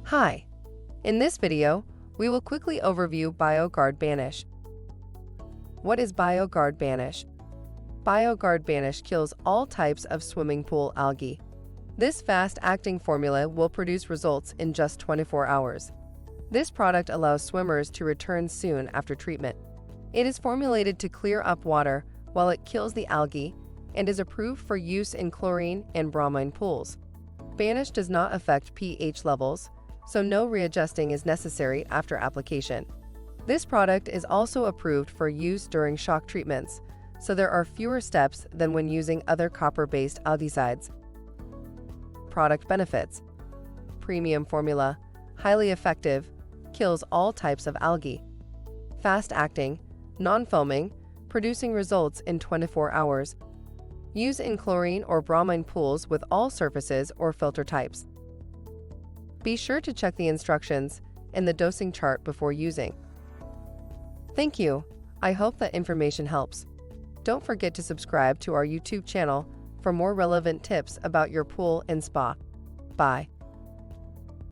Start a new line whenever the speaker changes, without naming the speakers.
Hi! In this video, we will quickly overview BioGuard Banish. What is BioGuard Banish? BioGuard Banish kills all types of swimming pool algae. This fast-acting formula will produce results in just 24 hours. This product allows swimmers to return soon after treatment. It is formulated to clear up water while it kills the algae and is approved for use in chlorine and bromine pools. Banish does not affect pH levels, so no readjusting is necessary after application. This product is also approved for use during shock treatments, so there are fewer steps than when using other copper-based algaecides. Product benefits: premium formula, highly effective, kills all types of algae. Fast-acting, non-foaming, producing results in 24 hours. Use in chlorine or bromine pools with all surfaces or filter types. Be sure to check the instructions and the dosing chart before using. Thank you. I hope that information helps. Don't forget to subscribe to our YouTube channel for more relevant tips about your pool and spa. Bye.